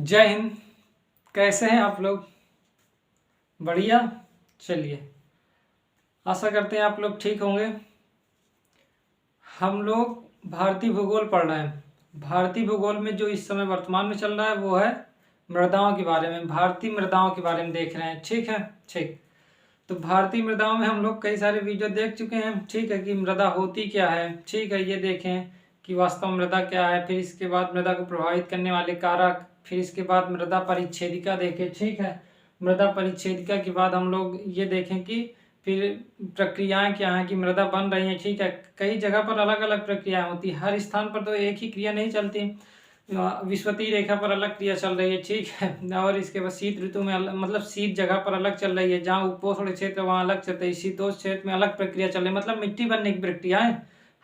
जय हिंद। कैसे हैं आप लोग? बढ़िया। चलिए, आशा करते हैं आप लोग ठीक होंगे। हम लोग भारतीय भूगोल पढ़ रहे हैं। भारतीय भूगोल में जो इस समय वर्तमान में चल रहा है वो है मृदाओं के बारे में, भारतीय मृदाओं के बारे में देख रहे हैं। ठीक है, ठीक। तो भारतीय मृदाओं में हम लोग कई सारे वीडियो देख चुके हैं। ठीक है, कि मृदा होती क्या है। ठीक है, ये देखें कि वास्तव में मृदा क्या है। फिर इसके बाद मृदा को प्रभावित करने वाले कारक। फिर इसके बाद मृदा परिच्छेदिका देखें। ठीक है, मृदा परिच्छेदिका के बाद हम लोग ये देखें कि फिर प्रक्रियाएं क्या हैं, कि मृदा बन रही है। ठीक है, कई जगह पर अलग अलग प्रक्रियाएं होती है, हर स्थान पर तो एक ही क्रिया नहीं चलती। विषुवतीय रेखा पर अलग क्रिया चल रही है। ठीक है, और इसके बाद शीत ऋतु में मतलब शीत जगह पर अलग चल रही है, जहाँ उपोष्ण क्षेत्र वहाँ अलग चल रही है, शीतोष्ण क्षेत्र में अलग प्रक्रिया चल रही है। मतलब मिट्टी बनने की प्रक्रियाएं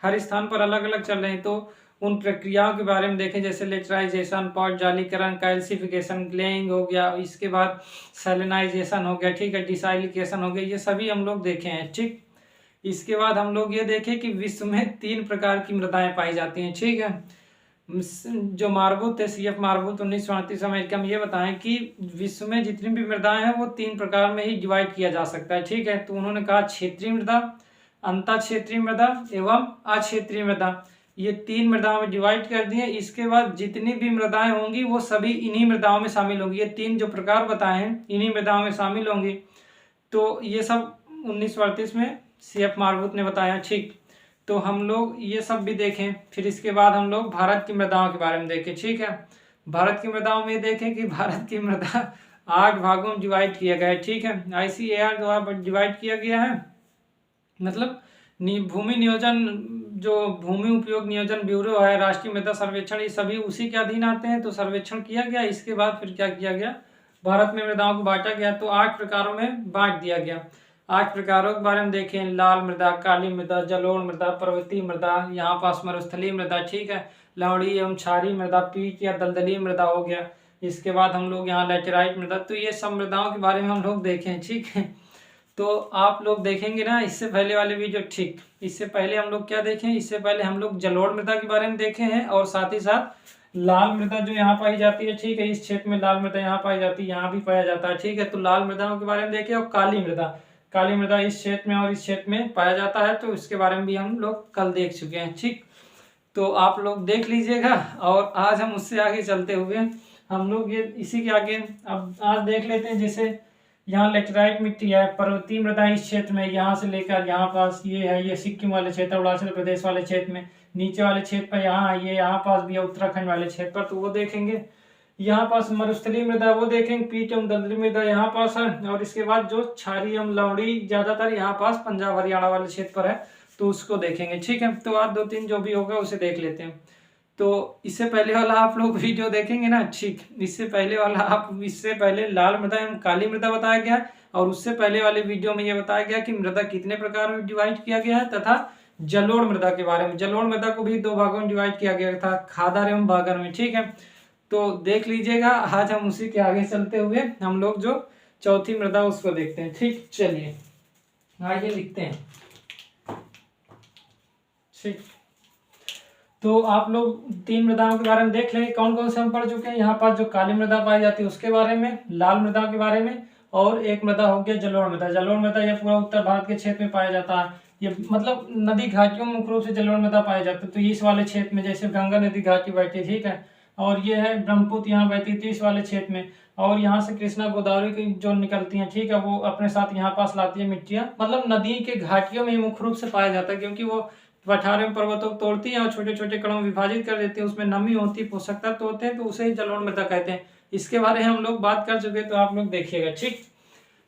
हर स्थान पर अलग अलग चल रही हैं। तो उन प्रक्रियाओं के बारे में देखें, जैसे लेटराइजेशन, पॉट जालीकरण, कैल्सिफिकेशन, ग्लेइंग हो गया, इसके बाद सैलिनाइजेशन हो गया। ठीक है, डिसाइलिकेशन हो गया, ये सभी हम लोग देखे हैं। ठीक, इसके बाद हम लोग ये देखें कि विश्व में 3 प्रकार की मृदाएं पाई जाती हैं। ठीक है, जो मार्बुत है, CF मार्बुत 1938 अमेरिका में, ये बताएं कि विश्व में जितनी भी मृदाएं हैं वो 3 प्रकार में ही डिवाइड किया जा सकता है। ठीक है, तो उन्होंने कहा क्षेत्रीय मृदा, अंतः क्षेत्रीय मृदा एवं अक्षेत्रीय मृदा, ये 3 मृदाओं में डिवाइड कर दिए। इसके बाद जितनी भी मृदाएं होंगी वो सभी इन्हीं मृदाओं में शामिल होंगी। ये 3 जो प्रकार बताए हैं इन्हीं मृदाओं में शामिल होंगी। तो ये सब 1938 में CF मार्बुत ने बताया। ठीक, तो हम लोग ये सब भी देखें। फिर इसके बाद हम लोग भारत की मृदाओं के बारे में देखें। ठीक है, भारत की मृदाओं में देखें कि भारत की मृदा 8 भागों में डिवाइड किया गया है। ठीक है, ICAR द्वारा डिवाइड किया गया है। मतलब भूमि नियोजन, जो भूमि उपयोग नियोजन ब्यूरो है, राष्ट्रीय मृदा सर्वेक्षण, ये सभी उसी के अधीन आते हैं। तो सर्वेक्षण किया गया, इसके बाद फिर क्या किया गया, भारत में मृदाओं को बांटा गया। तो 8 प्रकारों में बांट दिया गया। 8 प्रकारों के बारे में देखें, लाल मृदा, काली मृदा, जलोढ़ मृदा, पर्वतीय मृदा, यहाँ पास मरुस्थलीय मृदा। ठीक है, लवणीय एवं क्षारीय मृदा, पीट या दलदली मृदा हो गया। इसके बाद हम लोग यहाँ लैटेराइट मृदा। तो ये सब मृदाओं के बारे में हम लोग देखें। ठीक है, तो आप लोग देखेंगे ना इससे पहले वाले वीडियो। ठीक, इससे पहले हम लोग क्या देखें, इससे पहले हम लोग जलोढ़ मृदा के बारे में देखे हैं, और साथ ही साथ लाल मृदा जो यहाँ पाई जाती है। ठीक है, इस क्षेत्र में लाल मृदा यहाँ पाई जाती है, यहाँ भी पाया जाता है। ठीक है, तो लाल मृदाओं के बारे में देखें। और काली मृदा, काली मृदा इस क्षेत्र में और इस क्षेत्र में पाया जाता है, तो इसके बारे में भी हम लोग कल देख चुके हैं। ठीक, तो आप लोग देख लीजिएगा। और आज हम उससे आगे चलते हुए हम लोग ये इसी के आगे अब आज देख लेते हैं। जैसे यहाँ लेटराइट मिट्टी है, पर्वतीय मृदा इस क्षेत्र में, यहाँ से लेकर यहाँ पास ये है, ये सिक्किम वाले क्षेत्र, अरुणाचल प्रदेश वाले क्षेत्र में, नीचे वाले क्षेत्र पर यहाँ ये यहाँ पास भी है, उत्तराखंड वाले क्षेत्र पर, तो वो देखेंगे। यहाँ पास मरुस्थलीय मृदा वो देखेंगे, पीट एवं दलदली मृदा यहाँ पास है। और इसके बाद जो क्षारीय एवं लवणी ज्यादातर यहाँ पास पंजाब हरियाणा वाले क्षेत्र पर है, तो उसको देखेंगे। ठीक है, तो आज 2-3 जो भी होगा उसे देख लेते हैं। तो इससे पहले वाला आप लोग वीडियो देखेंगे ना। ठीक, इससे पहले वाला इससे पहले लाल मृदा एवं काली मृदा बताया गया, और उससे पहले वाले वीडियो में यह बताया गया कि मृदा कितने प्रकार में डिवाइड किया गया है, तथा जलोढ़ मृदा के बारे में। जलोढ़ मृदा को भी 2 भागों में डिवाइड किया गया था, खादर एवं बागर में। ठीक है, तो देख लीजिएगा। आज हम उसी के आगे चलते हुए हम लोग जो चौथी मृदा उसको देखते हैं। ठीक, चलिए आगे लिखते हैं। ठीक, तो आप लोग 3 मृदाओं के बारे में देख लेंगे, कौन कौन से हम पढ़ चुके हैं। यहाँ पास जो काली मृदा पाई जाती है उसके बारे में, लाल मृदा के बारे में, और एक मृदा हो गया जलोढ़ मृदा। जलोढ़ मृदा यह पूरा उत्तर भारत के क्षेत्र में पाया जाता है। ये मतलब नदी घाटियों में मुख्य रूप से जलोढ़ मृदा पाया जाता है। तो इस वाले क्षेत्र में जैसे गंगा नदी घाटी बहती है। ठीक है, और ये है ब्रह्मपुत्र यहाँ बहती थी इस वाले क्षेत्र में, और यहाँ से कृष्णा गोदावरी की जो निकलती हैं। ठीक है, वो अपने साथ यहाँ पास लाती है मिट्टियाँ। मतलब नदी के घाटियों में मुख्य रूप से पाया जाता है, क्योंकि वो 18 पर्वतों को तोड़ती है और छोटे छोटे कणों में विभाजित कर देती है, उसमें नमी होती है, पोषक तत्व होते हैं, तो उसे ही जलोढ़ मृदा कहते हैं। इसके बारे में हम लोग बात कर चुके हैं, तो आप लोग देखिएगा। ठीक,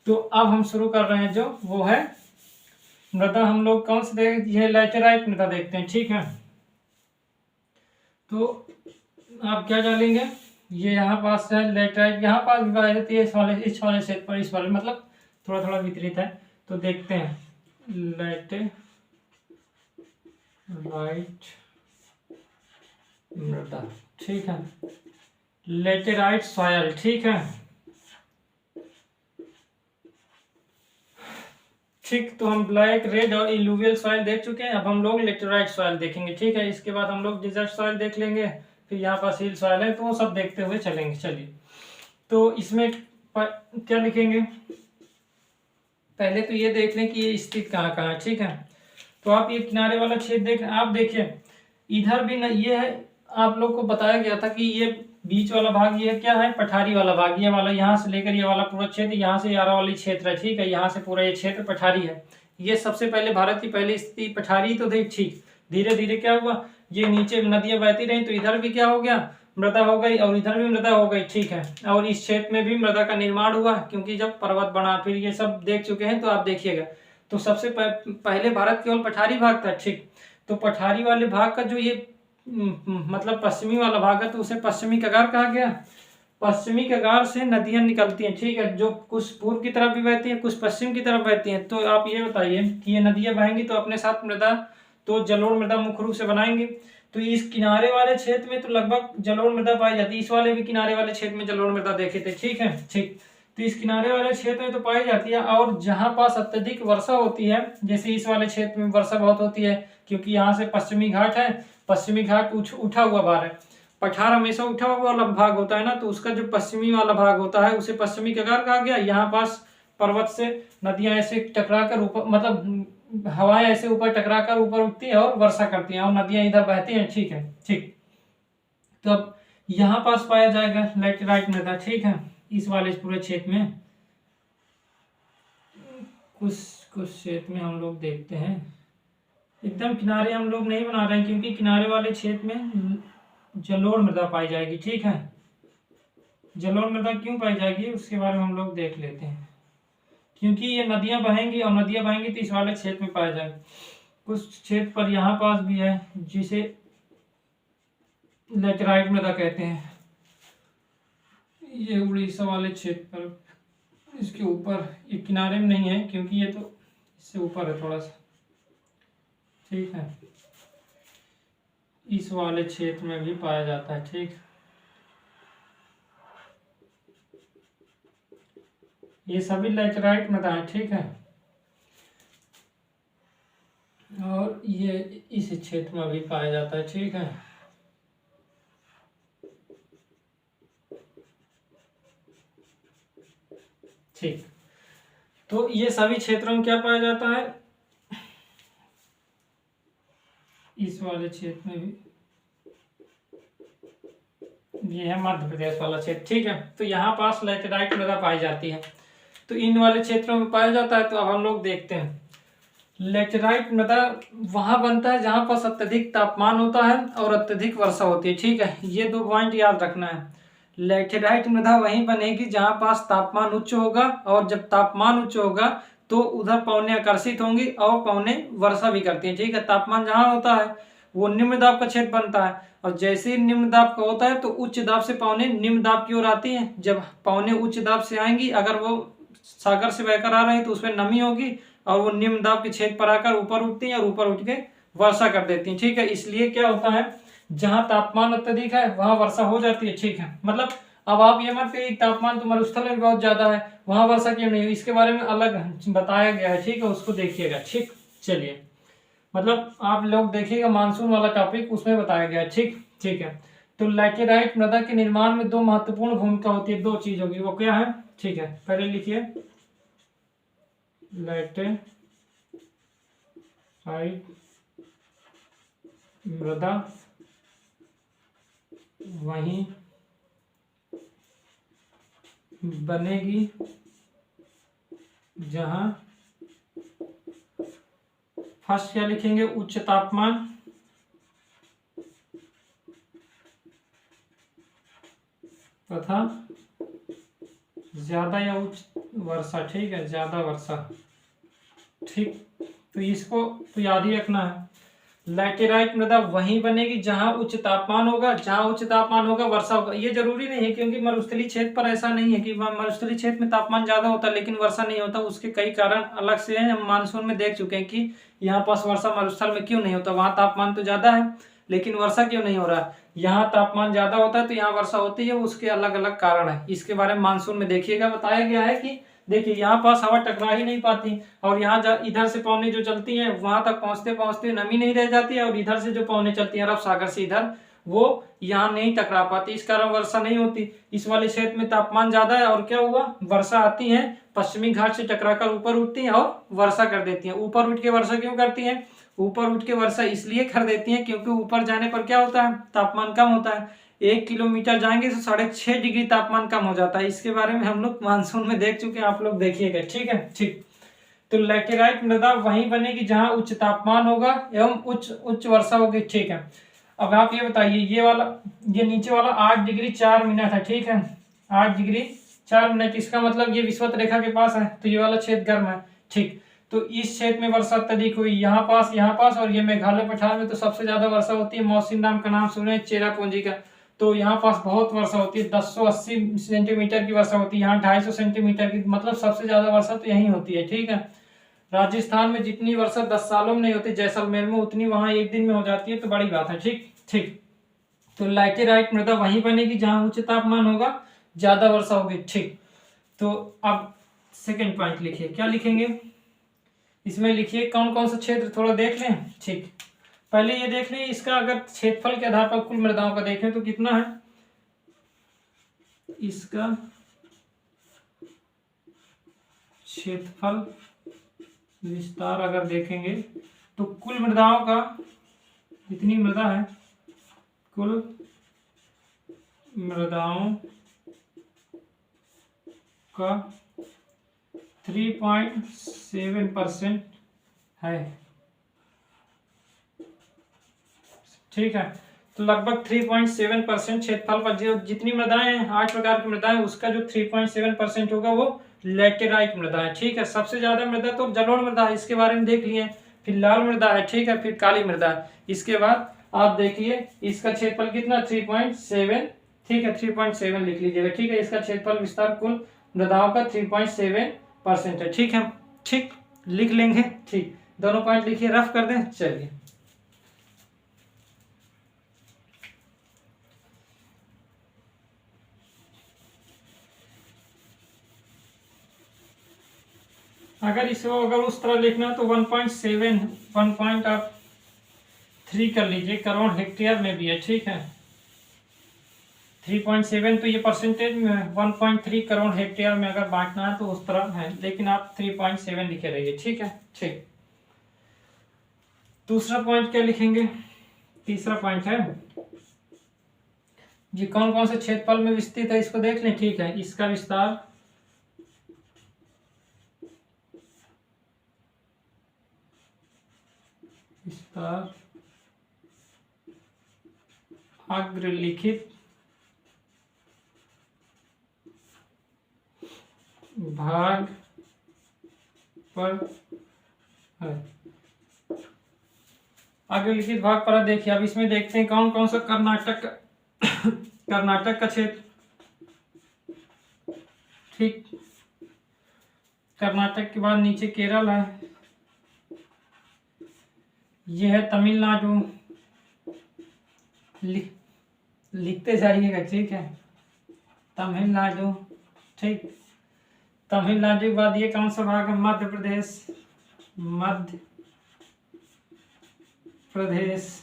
तो अब हम शुरू कर रहे हैं, जो वो है मृदा हम लोग कौन से देखें, ये लैटेराइट मृदा देखते हैं। ठीक है, तो आप क्या जानेंगे, ये यहाँ पास है लैटेराइट, यहाँ पास भी पाई जाती है इस वाले क्षेत्र पर, इस वाले मतलब थोड़ा थोड़ा वितरित है। तो देखते हैं लैटेराइट मृदा। ठीक है, लेटेराइट सॉयल। ठीक है, ठीक, तो हम ब्लैक, रेड और इलुवियल सॉइल देख चुके हैं। अब हम लोग लेटेराइट सॉइल देखेंगे। ठीक है, इसके बाद हम लोग डिजर्ट सॉइल देख लेंगे, फिर यहाँ पास हिल सॉइल है, तो वो सब देखते हुए चलेंगे। चलिए, तो इसमें क्या लिखेंगे, पहले तो ये देख लें कि ये स्थित कहाँ कहाँ है। ठीक है, तो आप ये किनारे वाला छेद देख रहे हैं, आप देखिए इधर भी न, ये है, आप लोग को बताया गया था कि ये बीच वाला भाग ये क्या है, पठारी वाला भाग, ये वाला यहाँ से लेकर ये वाला पूरा क्षेत्र, यहाँ से यारा वाली क्षेत्र है। ठीक है, यहाँ से पूरा ये क्षेत्र पठारी है। ये सबसे पहले भारत की पहली स्थिति पठारी तो थी। ठीक, धीरे धीरे क्या हुआ, ये नीचे नदियां बहती रही तो इधर भी क्या हो गया, मृदा हो गई, और इधर भी मृदा हो गई। ठीक है, और इस क्षेत्र में भी मृदा का निर्माण हुआ, क्योंकि जब पर्वत बना, फिर ये सब देख चुके हैं तो आप देखिएगा। तो सबसे पहले भारत केवल पठारी भाग था। ठीक, तो पठारी वाले भाग का जो ये मतलब पश्चिमी वाला भाग है, तो उसे पश्चिमी कगार कहा गया। पश्चिमी कगार से नदियां निकलती हैं। ठीक है, जो कुछ पूर्व की तरफ भी बहती हैं, कुछ पश्चिम की तरफ बहती हैं। तो आप ये बताइए कि ये नदियां बहेंगी तो अपने साथ मृदा, तो जलोढ़ मृदा मुख्य रूप से बनाएंगे। तो इस किनारे वाले क्षेत्र में तो लगभग जलोढ़ मृदा पाई जाती है। इस वाले भी किनारे वाले क्षेत्र में जलोढ़ मृदा देखे थे। ठीक है, ठीक, तो इस किनारे वाले क्षेत्र में तो पाई जाती है। और जहां पास अत्यधिक वर्षा होती है, जैसे इस वाले क्षेत्र में वर्षा बहुत होती है, क्योंकि यहाँ से पश्चिमी घाट है, पश्चिमी घाट उठा हुआ भाग है। पठार हमेशा उठा हुआ वाला भाग होता है ना, तो उसका जो पश्चिमी वाला भाग होता है उसे पश्चिमी कगार कहा गया। यहाँ पास पर्वत से नदियां ऐसे टकरा कर ऊपर, मतलब हवाएं ऐसे ऊपर टकरा कर ऊपर उठती है और वर्षा करती हैं, और नदियां इधर बहती हैं। ठीक है, ठीक, तो अब यहाँ पास पाया जाएगा लैटेराइट मृदा। ठीक है, इस वाले इस पूरे क्षेत्र में कुछ कुछ क्षेत्र में हम लोग देखते हैं, एकदम किनारे हम लोग नहीं बना रहे हैं, क्योंकि किनारे वाले क्षेत्र में जलोढ़ मृदा पाई जाएगी। ठीक है, जलोढ़ मृदा क्यों पाई जाएगी उसके बारे में हम लोग देख लेते हैं। क्योंकि ये नदियां बहेंगी, और नदियां बहेंगी तो इस वाले क्षेत्र में पाया जाएगा। कुछ क्षेत्र पर यहाँ पास भी है जिसे लैटेराइट मृदा कहते हैं। ये उड़ीसा वाले क्षेत्र पर, इसके ऊपर, ये किनारे में नहीं है क्योंकि ये तो इससे ऊपर है थोड़ा सा। ठीक है, इस वाले क्षेत्र में भी पाया जाता है। ठीक, ये सभी लैटेराइट मृदा है। ठीक है, और ये इस क्षेत्र में भी पाया जाता है। ठीक है, ठीक, तो ये सभी क्षेत्रों में क्या पाया जाता है, इस वाले क्षेत्र में भी, ये है मध्य प्रदेश वाला क्षेत्र। ठीक है, तो यहाँ पास लैटेराइट मृदा पाई जाती है, तो इन वाले क्षेत्रों में पाया जाता है। तो अब हम लोग देखते हैं, लैटेराइट मृदा वहां बनता है जहां पास अत्यधिक तापमान होता है और अत्यधिक वर्षा होती है। ठीक है, ये दो पॉइंट याद रखना है। लैटेराइट मृदा वहीं बनेगी जहां पास तापमान उच्च होगा, और जब तापमान उच्च होगा तो उधर पवनें आकर्षित होंगी और पवनें वर्षा भी करती हैं। ठीक है, तापमान जहां होता है वो निम्न दाब का क्षेत्र बनता है, और जैसे ही निम्न दाब का होता है तो उच्च दाब से पवनें निम्न दाब की ओर आती हैं। जब पवनें उच्च दाब से आएंगी, अगर वो सागर से बहकर आ रही है तो उसमें नमी होगी, और वो निम्न दाब के क्षेत्र पर आकर ऊपर उठती हैं और ऊपर उठ के वर्षा कर देती हैं। ठीक है, इसलिए क्या होता है, जहां तापमान अत्यधिक है वहां वर्षा हो जाती है। ठीक है, मतलब अब आप ये मत कहिए तापमान तो मरुस्थल में बहुत ज्यादा है, वहां वर्षा क्यों नहीं हुई, इसके बारे में अलग बताया गया है। ठीक है, उसको देखिएगा। ठीक, चलिए, मतलब आप लोग देखिएगा मानसून वाला टॉपिक, उसमें बताया गया है। ठीक, ठीक है, तो लैटेराइट मृदा के निर्माण में दो महत्वपूर्ण भूमिका होती है, दो चीज होगी, वो क्या है। ठीक है, पहले लिखिए लैटेराइट मृदा वहीं बनेगी जहां, फर्स्ट क्या लिखेंगे, उच्च तापमान तथा ज्यादा या उच्च वर्षा। ठीक है, ज्यादा वर्षा। ठीक, तो इसको तो याद ही रखना है, लैटेराइट मृदा वहीं बनेगी जहां उच्च तापमान होगा, जहां उच्च तापमान होगा वर्षा होगा। ये जरूरी नहीं है, क्योंकि मरुस्थलीय क्षेत्र पर ऐसा नहीं है कि मरुस्थलीय क्षेत्र में तापमान ज्यादा होता है लेकिन वर्षा नहीं होता। उसके कई कारण अलग से हैं, हम मानसून में देख चुके हैं कि यहाँ पास वर्षा मरुस्थल में क्यों नहीं होता, वहां तापमान तो ज्यादा है लेकिन वर्षा क्यों नहीं हो रहा है। यहाँ तापमान ज्यादा होता है तो यहाँ वर्षा होती है, उसके अलग अलग कारण है। इसके बारे में मानसून में देखिएगा, बताया गया है कि देखिए यहाँ पास हवा टकरा ही नहीं पाती, और यहाँ इधर से पवनें जो चलती हैं वहां तक पहुंचते पहुंचते नमी नहीं रह जाती है, और इधर से जो पवनें चलती हैं अरब सागर से इधर, वो यहाँ नहीं टकरा पाती, इस कारण वर्षा नहीं होती। इस वाले क्षेत्र में तापमान ज्यादा है और क्या हुआ, वर्षा आती है पश्चिमी घाट से टकराकर ऊपर उठती है और वर्षा कर देती है। ऊपर उठ के वर्षा क्यों करती है, ऊपर उठ के वर्षा इसलिए कर देती है क्योंकि ऊपर जाने पर क्या होता है, तापमान कम होता है। 1 किलोमीटर जाएंगे तो 6.5 डिग्री तापमान कम हो जाता है। इसके बारे में हम लोग मानसून में देख चुके हैं, आप लोग देखिएगा, ठीक है। ठीक, तो लैटेराइट मृदा वहीं बनेगी जहां उच्च तापमान होगा एवं उच्च वर्षा होगी, ठीक है। अब आप ये बताइए, ये नीचे वाला 8 डिग्री 4 मिनट है, ठीक है, 8 डिग्री 4 मिनट, इसका मतलब ये विषुवत रेखा के पास है, तो ये वाला क्षेत्र गर्म है, ठीक। तो इस क्षेत्र में वर्षा अत्यधिक हुई, यहाँ पास और ये मेघालय पठार में तो सबसे ज्यादा वर्षा होती है। मौसिनराम का नाम सुने, चेरापूंजी का, तो यहाँ पास बहुत वर्षा होती है, 1080 सेंटीमीटर की वर्षा होती है, यहाँ 250 सेंटीमीटर की, मतलब सबसे ज्यादा वर्षा तो यही होती है, ठीक है। राजस्थान में जितनी वर्षा 10 सालों में नहीं होती जैसलमेर में, उतनी वहां एक दिन में हो जाती है, तो बड़ी बात है, ठीक ठीक। तो लैटेराइट मृदा वहीं बनेगी जहां उच्च तापमान होगा, ज्यादा वर्षा होगी, ठीक। तो अब सेकंड पॉइंट लिखिए, क्या लिखेंगे इसमें, लिखिए कौन कौन सा क्षेत्र, थोड़ा देख लें, ठीक। पहले ये देख लें, इसका अगर क्षेत्रफल के आधार पर कुल मृदाओं का देखें तो कितना है, इसका क्षेत्रफल विस्तार अगर देखेंगे तो कुल मृदाओं का, जितनी मृदा है, कुल मृदाओं का 3.7% है, ठीक है। तो लगभग 3.7% क्षेत्रफल पर जो जितनी मृदाएं हैं, 8 प्रकार की मृदाएं, उसका जो 3.7% होगा वो लैटेराइट मृदा है, ठीक है। सबसे ज्यादा मृदा तो जलोढ़ मृदा है, इसके बारे में देख लिए, फिर लाल मृदा है, ठीक है, फिर काली मृदा है। इसके बाद आप देखिए इसका क्षेत्रफल कितना, 3.7, ठीक है, 3.7 लिख लीजिएगा, ठीक है। इसका क्षेत्रफल विस्तार कुल मृदाओं का 3.7% है, ठीक है, ठीक, लिख लेंगे, ठीक। दोनों पॉइंट लिखिए, रफ कर दें, चलिए। अगर इसको अगर उस तरह लिखना तो 1.7 1.3 कर लीजिए, करोड़ हेक्टेयर में भी है, ठीक है। 3.7 तो ये परसेंटेज में है, 1.3 करोड़ हेक्टेयर में अगर बांटना है तो उस तरह है, लेकिन आप 3.7 लिखे रहिए, ठीक है, ठीक। दूसरा पॉइंट क्या लिखेंगे, तीसरा पॉइंट है जी, कौन कौन से क्षेत्रफल में विस्तृत है, इसको देख लें, ठीक है। इसका विस्तार अग्रलिखित भाग पर है, अग्रलिखित भाग पर देखिए। अब इसमें देखते हैं कौन कौन सा कर्नाटक कर्नाटक का क्षेत्र, ठीक। कर्नाटक के बाद नीचे केरल है, ये है तमिलनाडु, लिखते जाइएगा, ठीक है, तमिलनाडु, ठीक। तमिलनाडु के बाद ये कौन सा भाग है, मध्य प्रदेश,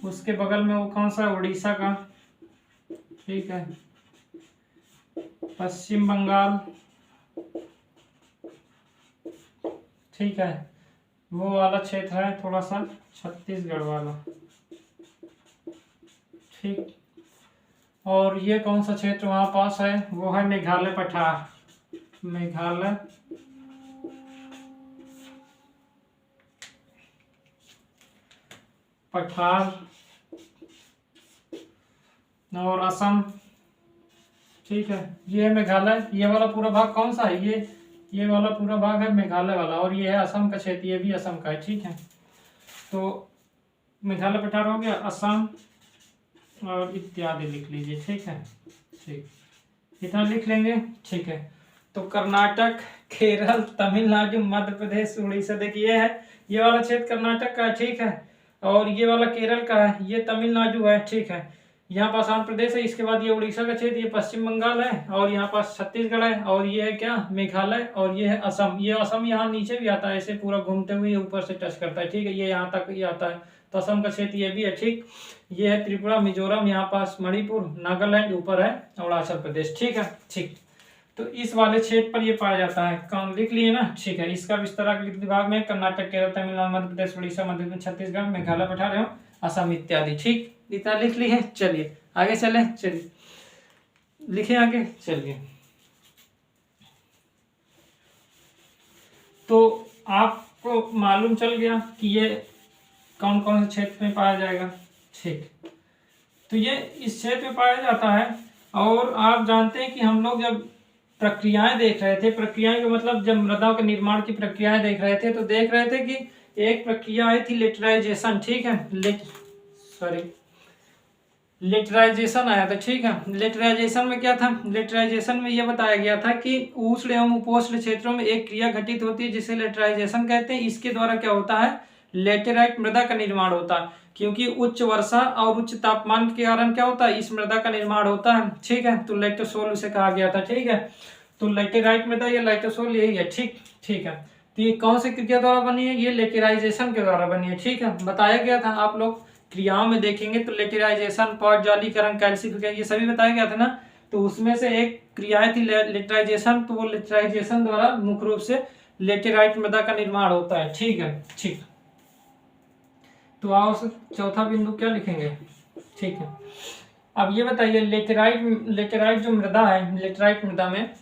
उसके बगल में वो कौन सा, उड़ीसा का, ठीक है। पश्चिम बंगाल, ठीक है, वो वाला क्षेत्र है थोड़ा सा छत्तीसगढ़ वाला, ठीक। और ये कौन सा क्षेत्र वहां पास है, वो है मेघालय पठार, मेघालय पठार और असम, ठीक है। ये है मेघालय, ये वाला पूरा भाग कौन सा है, ये वाला पूरा भाग है मेघालय वाला, और ये है असम का क्षेत्र, ये भी असम का है, ठीक है। तो मेघालय पठार हो गया, असम और इत्यादि लिख लीजिए, ठीक है, ठीक, इतना लिख लेंगे, ठीक है। तो कर्नाटक, केरल, तमिलनाडु, मध्य प्रदेश, उड़ीसा, देखिए है ये वाला क्षेत्र कर्नाटक का है, ठीक है, और ये वाला केरल का है, ये तमिलनाडु है, ठीक है। यहाँ पास आंध्र प्रदेश है, इसके बाद ये उड़ीसा का क्षेत्र, ये पश्चिम बंगाल है, और यहाँ पास छत्तीसगढ़ है, और ये है क्या, मेघालय, और ये है असम। ये असम यहाँ नीचे भी आता है, ऐसे पूरा घूमते हुए ऊपर से टच करता है, ठीक है, ये यहाँ तक ये आता है, तो असम का क्षेत्र ये भी है, ठीक। ये है त्रिपुरा, मिजोरम, यहाँ पास मणिपुर, नागालैंड, ऊपर है अरुणाचल प्रदेश, ठीक है, ठीक। तो इस वाले क्षेत्र पर ये पाया जाता है। कौन लिख लिए ना, ठीक है। इसका विस्तार विभाग में कर्नाटक, केरल, तमिलनाडु, मध्य प्रदेश, उड़ीसा, मध्य प्रदेश, छत्तीसगढ़, मेघालय, बैठा रहे हो, असम इत्यादि, ठीक। इतना लिख लिए। चलिए आगे चले, चलिए लिखे आगे, चलिए। तो आपको मालूम चल गया कि ये कौन कौन से क्षेत्र में पाया जाएगा, ठीक। तो ये इस क्षेत्र में पाया जाता है। और आप जानते हैं कि हम लोग जब प्रक्रियाएं देख रहे थे, प्रक्रियाएं का मतलब जब मृदाओं के निर्माण की प्रक्रियाएं देख रहे थे, तो देख रहे थे कि एक प्रक्रिया आई थी लेटराइजेशन, ठीक है, लेटराइजेशन आया था, ठीक है। लेटराइजेशन में क्या था, लेटराइजेशन में यह बताया गया था कि उष्ण एवं उपोष्ण क्षेत्रों में एक क्रिया घटित होती है जिसे लेटराइजेशन कहते हैं। इसके द्वारा क्या होता है, लेटेराइट मृदा का निर्माण होता है, क्योंकि उच्च वर्षा और उच्च तापमान के कारण क्या होता है, इस मृदा का निर्माण होता है, ठीक है। तो लेटोसोल उसे कहा गया था, ठीक है। तो लेटेराइट मृदा या लेटोसोल यही है, ठीक, ठीक है। तो ये कौन से क्रिया द्वारा बनी है, ये लेटेराइजेशन के द्वारा बनी है, ठीक है। बताया गया था, आप लोग क्रियाओं में देखेंगे तो लेटेराइजेशन, पॉट जालीकरण, कैल्सिफिकेशन, ये सभी बताया गया था ना। तो उसमें से एक क्रियाएं थी लेटराइजेशन, तो वो लेटराइजेशन द्वारा मुख्य रूप से लेटेराइट मृदा का निर्माण होता है, ठीक है, ठीक। तो आओ चौथा बिंदु क्या लिखेंगे, ठीक है। अब ये बताइए लेटेराइट जो मृदा है, लेटेराइट मृदा में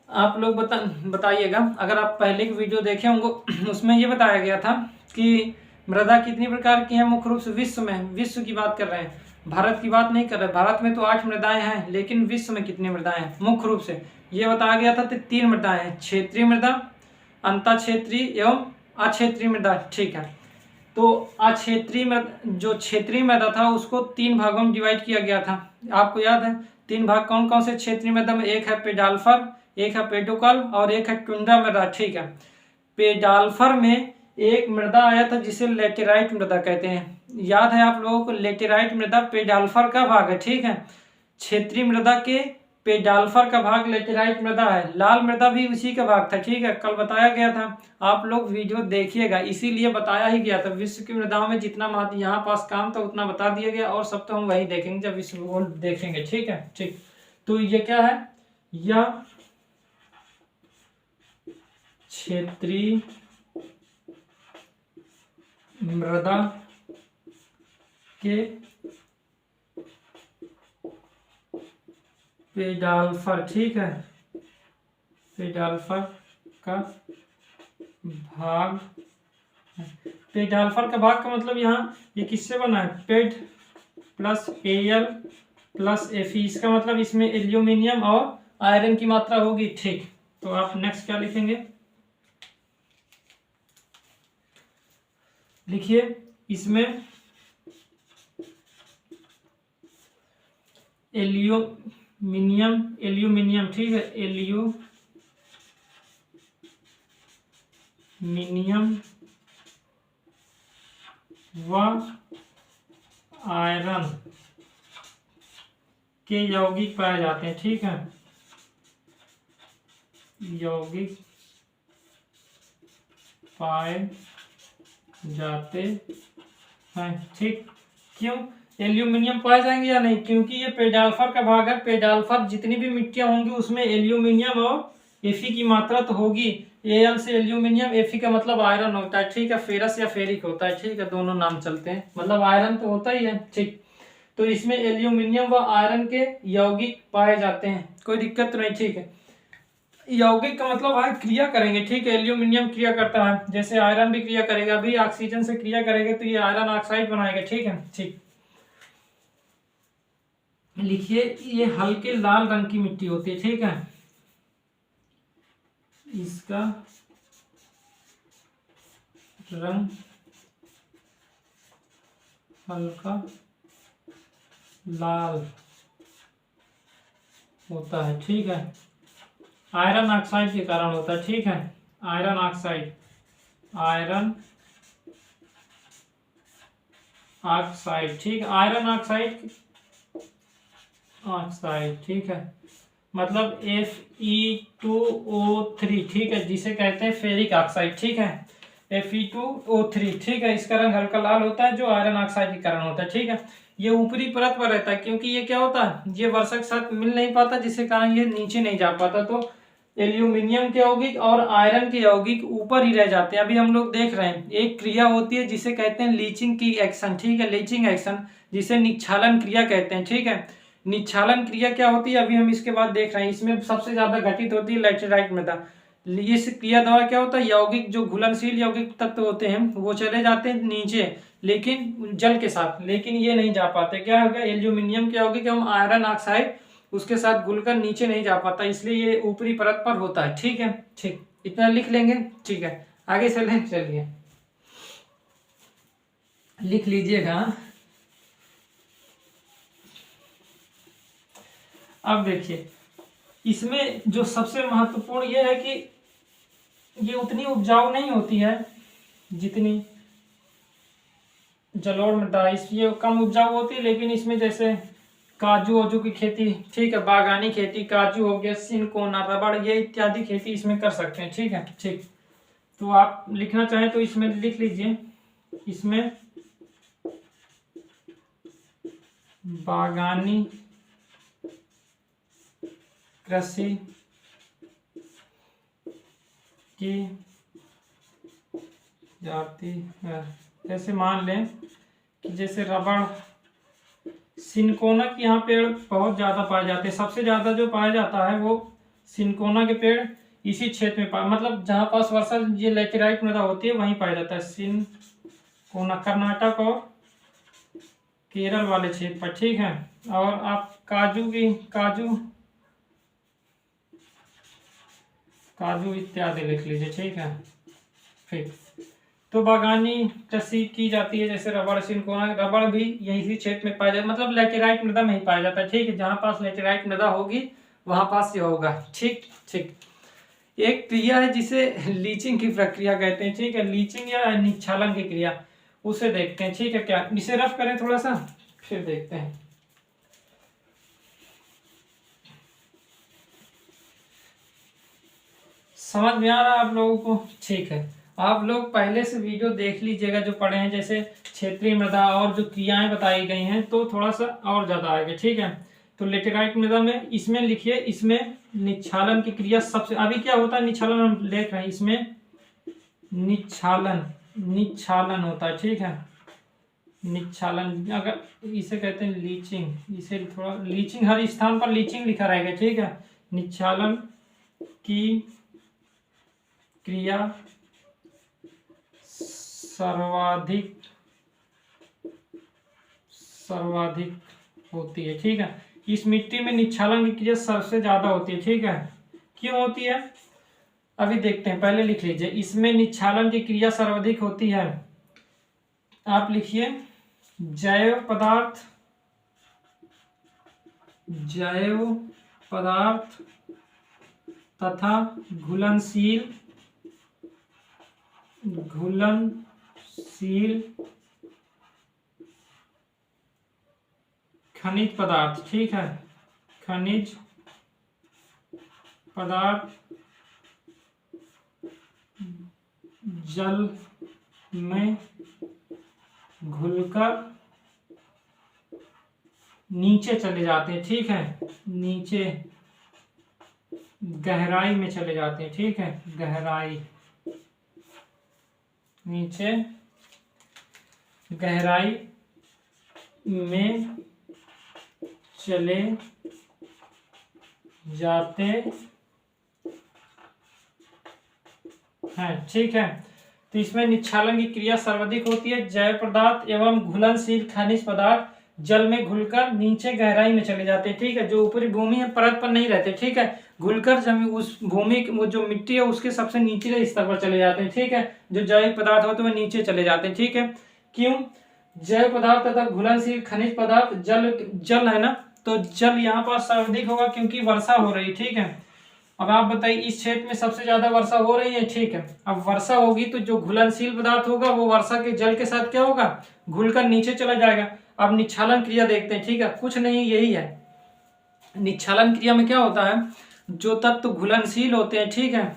आप लोग बताइएगा, अगर आप पहले की वीडियो देखे होंगे उसमें ये बताया गया था कि मृदा कितनी प्रकार की है, मुख्य रूप से विश्व में, विश्व की बात कर रहे हैं, भारत की बात नहीं कर रहे। भारत में तो 8 मृदाएं हैं, लेकिन विश्व में कितनी मृदाएं हैं, मुख्य रूप से ये बताया गया था। तो 3 मृदाएं हैं, क्षेत्रीय मृदा, अंतःक्षेत्रीय एवं अक्षेत्रीय मृदा, ठीक है। तो अक्षेत्रीय जो क्षेत्रीय मृदा था उसको 3 भागों में डिवाइड किया गया था, आपको याद है। 3 भाग कौन कौन से क्षेत्रीय मृदा में, एक है पेडाल्फर, एक है पेडोकल और एक है टुंड्रा मृदा, ठीक है। पेडाल्फर में एक मृदा आया था जिसे लेटेराइट मृदा कहते हैं, याद है आप लोगों को। लेटेराइट मृदा पेडाल्फर का भाग है, ठीक है। क्षेत्रीय मृदा के पेडाल्फर का भाग लेटेराइट मृदा है। लाल मृदा भी उसी का भाग था, ठीक है, कल बताया गया था। आप लोग वीडियो देखिएगा, इसीलिए बताया ही गया था। विश्व की मृदाओं में जितना महत्व यहाँ पास काम था उतना बता दिया गया, और सब तो हम वही देखेंगे जब विश्व भूगोल देखेंगे, ठीक है, ठीक। तो ये क्या है, यह क्षेत्रीय मृदा के पेडाल्फर, ठीक है, पेडाल्फर का भाग। पेडाल्फर का भाग का मतलब यहाँ ये किससे बना है, पेड प्लस एल प्लस एफी, इसका मतलब इसमें एल्यूमिनियम और आयरन की मात्रा होगी, ठीक। तो आप नेक्स्ट क्या लिखेंगे, लिखिए इसमें एल्यूमिनियम, ठीक है, एल्यूमिनियम व आयरन के यौगिक पाए जाते हैं, ठीक है, यौगिक पाए जाते हैं, ठीक। क्यों एल्यूमिनियम पाए जाएंगे या नहीं, क्योंकि ये पेडाल्फर का भाग है। पेडाल्फर जितनी भी मिट्टियां होंगी उसमें एल्यूमिनियम और एफी की मात्रा तो होगी। एल से एल्यूमिनियम, एफी का मतलब आयरन होता है, ठीक है, फेरस या फेरिक होता है, ठीक है, दोनों नाम चलते हैं, मतलब आयरन तो होता ही है, ठीक। तो इसमें एल्यूमिनियम व आयरन के यौगिक पाए जाते हैं, कोई दिक्कत नहीं, ठीक है। यौगिक का मतलब है क्रिया करेंगे, ठीक है। एल्यूमिनियम क्रिया करता है, जैसे आयरन भी क्रिया करेगा, अभी ऑक्सीजन से क्रिया करेगा तो ये आयरन ऑक्साइड बनाएगा, ठीक है, ठीक। लिखिए ये हल्के लाल रंग की मिट्टी होती है, ठीक है, इसका रंग हल्का लाल होता है, ठीक है, आयरन ऑक्साइड के कारण होता है, ठीक है, आयरन ऑक्साइड, आयरन ऑक्साइड, ठीक, आयरन ऑक्साइड, ऑक्साइड, ठीक है, मतलब Fe2O3, ठीक है, जिसे कहते हैं फेरिक ऑक्साइड, ठीक है। Fe2O3, ठीक है। इसका रंग हल्का लाल होता है जो आयरन ऑक्साइड के कारण होता है, ठीक है। ये ऊपरी परत पर रहता है क्योंकि ये क्या होता है, ये वर्षा के साथ मिल नहीं पाता, जिसके कारण ये नीचे नहीं जा पाता। तो एल्यूमिनियम के यौगिक और आयरन के यौगिक ऊपर ही रह जाते हैं। अभी हम लोग देख रहे हैं एक क्रिया होती है जिसे कहते हैं लीचिंग की एक्शन, ठीक है, लीचिंग एक्शन, जिसे निक्षालन क्रिया कहते हैं, ठीक है। निक्षालन क्रिया क्या होती है अभी हम इसके बाद देख रहे हैं। इसमें सबसे ज्यादा घटित होती है लैटेराइट मृदा। इस क्रिया द्वारा क्या होता है, यौगिक जो घुलनशील यौगिक तत्व होते हैं वो चले जाते हैं नीचे, लेकिन जल के साथ, लेकिन ये नहीं जा पाते। क्या हो गया, एल्यूमिनियम के यौगिक एवं आयरन ऑक्साइड उसके साथ घुलकर नीचे नहीं जा पाता, इसलिए ये ऊपरी परत पर होता है, ठीक है। ठीक, इतना लिख लेंगे, ठीक है। आगे चलें, चलिए लिख लीजिएगा। अब देखिए इसमें जो सबसे महत्वपूर्ण ये है कि ये उतनी उपजाऊ नहीं होती है जितनी जलोढ़ मृदा, ये कम उपजाऊ होती है। लेकिन इसमें जैसे काजू वाजू की खेती, ठीक है, बागानी खेती, काजू हो गया, सिनकोना, रबड़, ये इत्यादि खेती इसमें कर सकते हैं, ठीक है। ठीक, तो आप लिखना चाहें तो इसमें लिख लीजिए, इसमें बागानी कृषि की जाती है। जैसे मान लें कि जैसे रबड़, सिनकोना के यहाँ पेड़ बहुत ज़्यादा पाए जाते हैं। सबसे ज़्यादा जो पाया जाता है वो सिनकोना के पेड़ इसी क्षेत्र में मतलब जहाँ पास वर्षा ये लैटेराइट मृदा होती है वहीं पाया जाता है। सिनकोना कर्नाटक और केरल वाले क्षेत्र पर, ठीक है। और आप काजू इत्यादि लिख लीजिए, ठीक है। फिर तो बागानी कृषि की जाती है, जैसे रबड़, सिनकोना, रबड़ भी यही क्षेत्र में पाया जाता है, मतलब लैटेराइट मृदा में ही पाया जाता है, ठीक है। जहाँ पास लैटेराइट मृदा होगी वहां पास ये होगा, ठीक ठीक। एक क्रिया है जिसे लीचिंग की प्रक्रिया कहते हैं, ठीक है। लीचिंग या निक्षालन की क्रिया, उसे देखते हैं, ठीक है। क्या इसे रफ करें थोड़ा सा, फिर देखते हैं। समझ में आ रहा है आप लोगों को, ठीक है। आप लोग पहले से वीडियो देख लीजिएगा जो पढ़े हैं, जैसे क्षेत्रीय मृदा और जो क्रियाएं बताई गई हैं, तो थोड़ा सा और ज्यादा आएगा, ठीक है। तो लेटेराइट मृदा में इसमें लिखिए, इसमें निक्षालन की क्रिया सबसे, अभी क्या होता है निक्षालन हम देख रहे हैं, इसमें निक्षालन होता है, ठीक है। निक्षालन, अगर इसे कहते हैं लीचिंग, इसे थोड़ा लीचिंग, हर स्थान पर लीचिंग लिखा रहेगा, ठीक है। निक्षालन की क्रिया सर्वाधिक होती है, ठीक है। इस मिट्टी में निक्षालन की क्रिया सबसे ज्यादा होती है, ठीक है। क्यों होती है अभी देखते हैं, पहले लिख लीजिए, इसमें निक्षालन की क्रिया सर्वाधिक होती है। आप लिखिए जैव पदार्थ तथा घुलनशील खनिज पदार्थ, ठीक है। खनिज पदार्थ जल में घुलकर नीचे चले जाते हैं, ठीक है। नीचे गहराई में चले जाते हैं, ठीक है। गहराई, नीचे गहराई में चले जाते हैं, ठीक है। तो इसमें निक्षालन की क्रिया सर्वाधिक होती है। जैव पदार्थ एवं घुलनशील खनिज पदार्थ जल में घुलकर नीचे गहराई में चले जाते हैं, ठीक है। जो ऊपरी भूमि है परत पर नहीं रहते, ठीक है। घुलकर जमीन, उस भूमि, वो जो मिट्टी है उसके सबसे नीचे स्तर पर चले जाते हैं, ठीक है। जो जैव पदार्थ होते हैं वो नीचे चले जाते हैं, ठीक है। क्यों, जैव पदार्थ तथा घुलनशील खनिज पदार्थ जल है ना, तो जल यहाँ पर सर्वाधिक होगा क्योंकि वर्षा हो रही, ठीक है। अब आप बताइए इस क्षेत्र में सबसे ज्यादा वर्षा हो रही है, ठीक है। अब वर्षा होगी तो जो घुलनशील पदार्थ होगा वो वर्षा के जल के साथ क्या होगा, घुलकर नीचे चला जाएगा। अब निक्षालन क्रिया देखते हैं, ठीक है। कुछ नहीं, यही है। निक्षालन क्रिया में क्या होता है, जो तत्व घुलनशील होते हैं, ठीक है,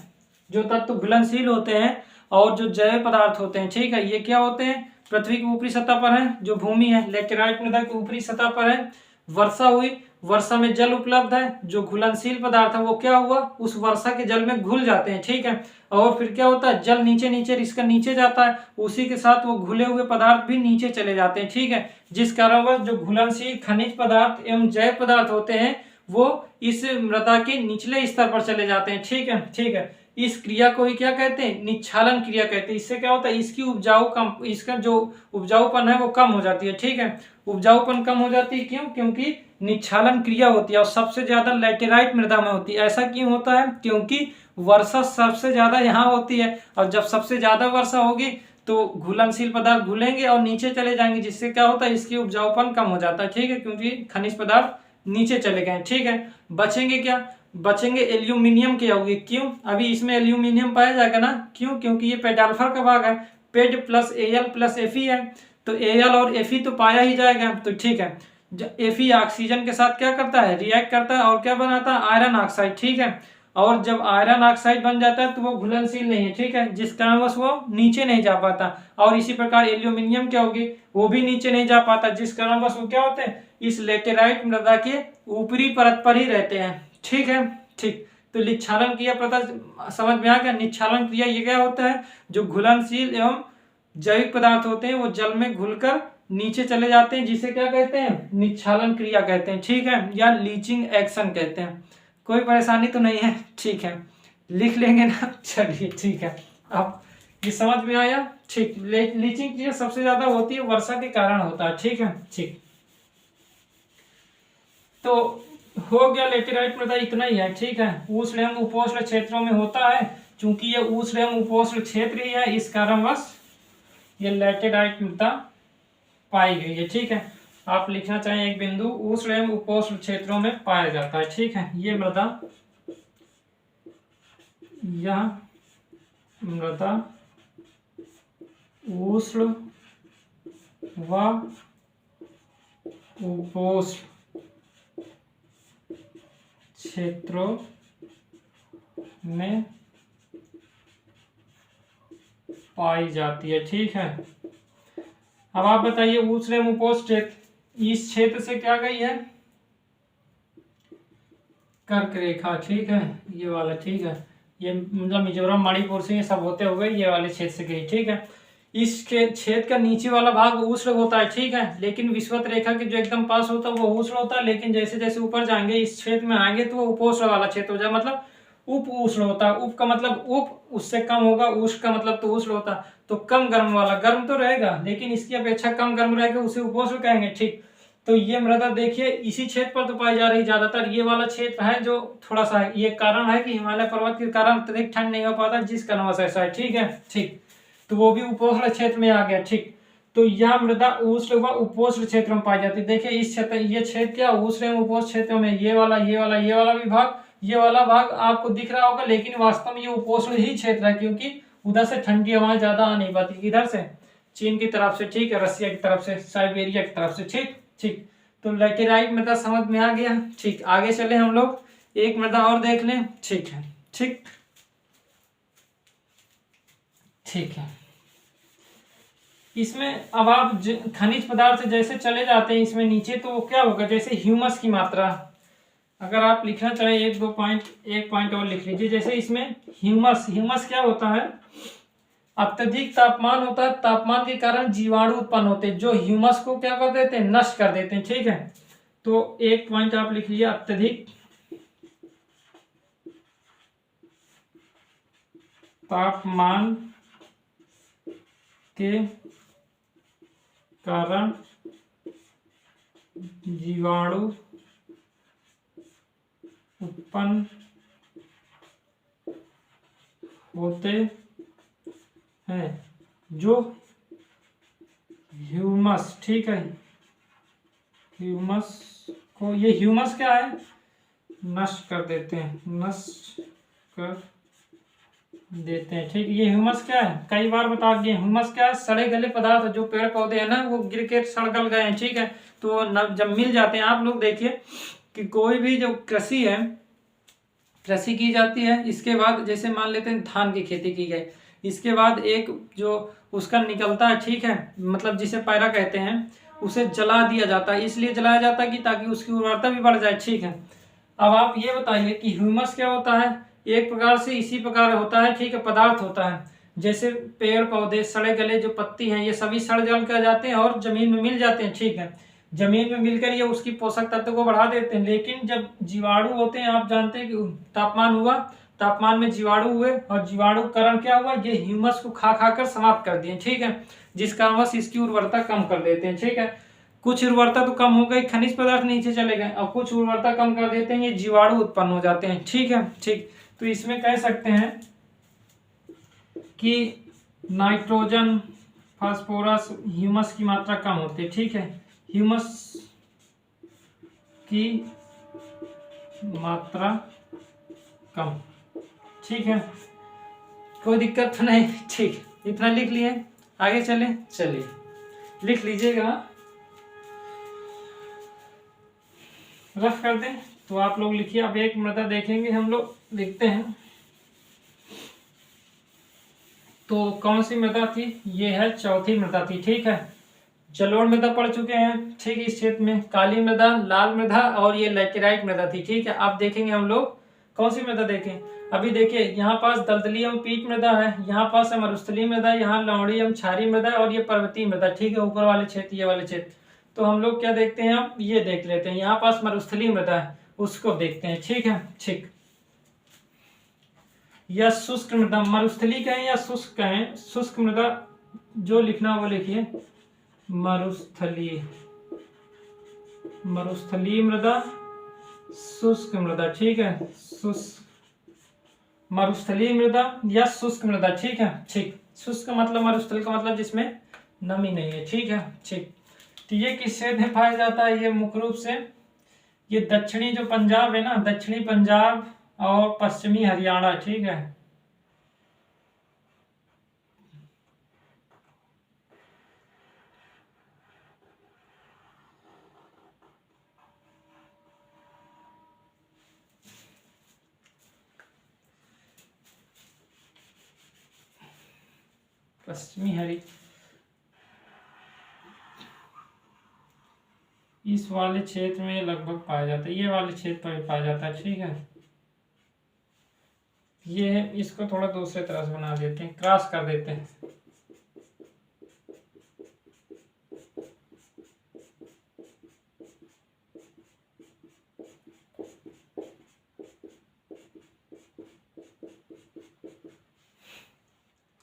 जो तत्व घुलनशील होते हैं और जो जैव पदार्थ होते हैं, ठीक है, ये क्या होते हैं, पृथ्वी की ऊपरी सतह पर है, जो भूमि है लेटेराइट मृदा की ऊपरी सतह पर है, वर्षा हुई, वर्षा में जल उपलब्ध है, जो घुलनशील पदार्थ है वो क्या हुआ, उस वर्षा के जल में घुल जाते हैं, ठीक है, और फिर क्या होता है, जल नीचे नीचे इसका नीचे जाता है, उसी के साथ वो घुले हुए पदार्थ भी नीचे चले जाते हैं, ठीक है, जिस कारणवश जो घुलनशील खनिज पदार्थ एवं जैव पदार्थ होते हैं वो इस मृदा के निचले स्तर पर चले जाते हैं, ठीक है, ठीक है। इस क्रिया को ही क्या कहते हैं, निच्छालन क्रिया कहते हैं। इससे क्या होता है, इसकी उपजाऊ कम, इसका जो उपजाऊपन है वो कम हो जाती है, ठीक है, उपजाऊपन कम हो जाती है, क्यों, क्योंकि निच्छालन क्रिया होती है और सबसे ज्यादा लैटेराइट मृदा में होती है। ऐसा क्यों होता है, क्योंकि वर्षा सबसे ज्यादा यहाँ होती है, और जब सबसे ज्यादा वर्षा होगी तो घुलनशील पदार्थ घुलेंगे और नीचे चले जाएंगे, जिससे क्या होता है, इसकी उपजाऊपन कम हो जाता है, ठीक है, क्योंकि खनिज पदार्थ नीचे चले गए, ठीक है। बचेंगे क्या, बचेंगे एल्यूमिनियम के यौगिक, क्यों, अभी इसमें एल्यूमिनियम पाया जाएगा ना, क्यों, क्योंकि ये पेडाल्फर का भाग है, पेड प्लस एल प्लस एफी है, तो एल और एफी तो पाया ही जाएगा, तो ठीक है। एफी ऑक्सीजन के साथ क्या करता है, रिएक्ट करता है और क्या बनाता है, आयरन ऑक्साइड, ठीक है, और जब आयरन ऑक्साइड बन जाता है तो वो घुलनशील नहीं है, ठीक है, जिस कारणवश वो नीचे नहीं जा पाता, और इसी प्रकार एल्यूमिनियम क्या होगी, वो भी नीचे नहीं जा पाता, जिस कारणवश वो क्या होते हैं, इस लेटेराइट मृदा के ऊपरी परत पर ही रहते हैं, ठीक है, ठीक। तो निच्छालन क्रिया पता समझ में आ गया। निच्छालन क्रिया ये क्या होता है, जो घुलनशील एवं जैविक पदार्थ होते हैं वो जल में घुलकर नीचे चले जाते हैं, जिसे क्या कहते हैं, निच्छालन क्रिया कहते हैं, ठीक है, या लीचिंग एक्शन कहते हैं। कोई परेशानी तो नहीं है, ठीक है, लिख लेंगे ना, चलिए ठीक है। अब ये समझ में आया, ठीक। लीचिंग क्रिया सबसे ज्यादा होती है वर्षा के कारण होता है, ठीक है, ठीक। तो हो गया लेटेराइट मृदा, इतना ही है, ठीक है। उष्ण एवं उपोष्ण क्षेत्रों में होता है, चूंकि ये उष्ण एवं उपोष्ण क्षेत्र ही है, इस कारणवश ये लेटेराइट मृदा पाई गई है, ठीक है। आप लिखना चाहें एक बिंदु, उष्ण एवं उपोष्ण क्षेत्रों में पाया जाता है, ठीक है। ये मृदा, यह मृदा उष्ण व उपोष्ण क्षेत्रों में पाई जाती है, ठीक है। अब आप बताइए, उष्ण एवं उपोष्ण क्षेत्र, इस क्षेत्र से क्या गई है, कर्क रेखा, ठीक है, ये वाला, ठीक है, ये मतलब मिजोरम मणिपुर से ये सब होते हुए ये वाले क्षेत्र से गई, ठीक है। इस क्षेत्र का नीचे वाला भाग उष्ण होता है, ठीक है, लेकिन विषुवत रेखा के जो एकदम पास होता है वो उष्ण होता है, लेकिन जैसे जैसे ऊपर जाएंगे इस क्षेत्र में आएंगे तो वो उपोष्ण वाला क्षेत्र हो जाए, मतलब उप उष्ण होता है। उप का मतलब उप, उससे कम होगा, उष्ण का मतलब तो उष्ण होता है, तो कम गर्म वाला, गर्म तो रहेगा लेकिन इसकी अपेक्षा कम गर्म रहेगा, उसे उपोष्ण कहेंगे, ठीक। तो ये मृदा देखिए इसी क्षेत्र पर तो पाई जा रही ज्यादातर, ये वाला क्षेत्र है जो थोड़ा सा है, ये कारण है कि हिमालय पर्वत के कारण अत्यधिक ठंड नहीं हो पाता, जिस कारणवश ऐसा है, ठीक है, ठीक। तो वो भी उपोष्ण क्षेत्र में आ गया, ठीक। तो यह मृदा उष्ण व उपोष्ण क्षेत्र में पाई जाती है। देखिए इस क्षेत्र, ये क्षेत्र क्या, उष्ण एवं उपोष्ण क्षेत्र में, ये वाला भी भाग, ये वाला भाग आपको दिख रहा होगा, लेकिन वास्तव में ये उपोष्ण ही क्षेत्र है, क्योंकि उधर से ठंडी हवाएं ज्यादा आ नहीं पाती, इधर से चीन की तरफ से, ठीक है, रसिया की तरफ से, साइबेरिया की तरफ से, ठीक, ठीक। तो लेटेराइट मृदा समझ में आ गया, ठीक। आगे चले हम लोग, एक मृदा और देख लें, ठीक है, ठीक, ठीक है। इसमें अब आप खनिज पदार्थ जैसे चले जाते हैं इसमें नीचे, तो क्या होगा, जैसे ह्यूमस की मात्रा, अगर आप लिखना चाहें एक पॉइंट और लिख लीजिए। जैसे इसमें ह्यूमस क्या होता है, अत्यधिक तापमान होता है, तापमान के कारण जीवाणु उत्पन्न होते हैं, जो ह्यूमस को क्या कर देते हैं, नष्ट कर देते हैं, ठीक है। तो एक पॉइंट आप लिख लीजिए, अत्यधिक तापमान के कारण जीवाणु उत्पन्न होते हैं, जो ह्यूमस, ठीक है, ह्यूमस को, ये ह्यूमस क्या है, नष्ट कर देते हैं, नष्ट कर देते हैं, ठीक। ये ह्यूमस क्या है, कई बार बता दिए, ह्यूमस क्या है, सड़े गले पदार्थ, जो पेड़ पौधे हैं ना वो गिर के सड़ गल गए हैं, ठीक है, तो जब मिल जाते हैं, आप लोग देखिए कि कोई भी जो कृषि है, कृषि की जाती है, इसके बाद जैसे मान लेते हैं धान की खेती की गई, इसके बाद एक जो उसका निकलता है, ठीक है, मतलब जिसे पैरा कहते हैं, उसे जला दिया जाता है। इसलिए जलाया जाता है कि ताकि उसकी उर्वरता भी बढ़ जाए, ठीक है। अब आप ये बताइए कि ह्यूमस क्या होता है। एक प्रकार से इसी प्रकार होता है, ठीक है, पदार्थ होता है। जैसे पेड़ पौधे सड़े गले जो पत्ती हैं ये सभी सड़ जल कर जाते हैं और जमीन में मिल जाते हैं, ठीक है। जमीन में मिलकर ये उसकी पोषक तत्व को बढ़ा देते हैं। लेकिन जब जीवाणु होते हैं, आप जानते हैं कि तापमान हुआ, तापमान में जीवाणु हुए और जीवाणु कारण क्या हुआ, ये ह्यूमस को खा खा कर समाप्त कर दिए, ठीक है, जिस कारणवश इसकी उर्वरता कम कर देते हैं, ठीक है। कुछ उर्वरता तो कम हो गई, खनिज पदार्थ नीचे चले गए, और कुछ उर्वरता कम कर देते हैं, ये जीवाणु उत्पन्न हो जाते हैं, ठीक है, ठीक। तो इसमें कह सकते हैं कि नाइट्रोजन, फास्फोरस, ह्यूमस की मात्रा कम होती है, ठीक है, ह्यूमस की मात्रा कम, ठीक है, कोई दिक्कत तो नहीं, ठीक, इतना लिख लिए। आगे चले, चलिए लिख लीजिएगा, रफ कर दें तो आप लोग लिखिए। अब एक मृदा देखेंगे हम लोग, लिखते हैं। तो कौन सी मृदा थी, ये है चौथी मृदा थी, ठीक है। जलोढ़ मृदा पढ़ चुके हैं, ठीक है, इस क्षेत्र में काली मृदा, लाल मृदा और ये लैटेराइट मृदा थी, ठीक है। अब देखेंगे हम लोग कौन सी मृदा देखें। अभी देखिए यहाँ पास दलदली एवं पीट मृदा है, यहाँ पास है मरुस्थलीय मृदा, यहाँ लवणी एवं क्षारीय मृदा और ये पर्वतीय मृदा, ठीक है, ऊपर वाले क्षेत्र, ये वाले क्षेत्र। तो हम लोग क्या देखते हैं, अब ये देख लेते हैं। यहाँ पास मरुस्थलीय मृदा है, उसको देखते हैं, ठीक है, ठीक। या शुष्क मृदा, मरुस्थलीय कहें या शुष्क कहें, शुष्क मृदा जो लिखना वो लिखिए, मरुस्थलीय, मरुस्थलीय मृदा, शुष्क मृदा, ठीक है, शुष्क, मरुस्थलीय मृदा या शुष्क मृदा, ठीक है, ठीक। शुष्क का मतलब, मरुस्थल का मतलब जिसमें नमी नहीं है, ठीक है, ठीक। तो ये किस क्षेत्र में पाया जाता है, ये मुख्य रूप से ये दक्षिणी जो पंजाब है ना, दक्षिणी पंजाब और पश्चिमी हरियाणा, ठीक है। पश्चिमी इस वाले क्षेत्र में लगभग पाया जाता है, ये वाले क्षेत्र पर पाया जाता है, ठीक है। ये इसको थोड़ा दूसरे तरह से बना देते हैं, क्रॉस कर देते हैं,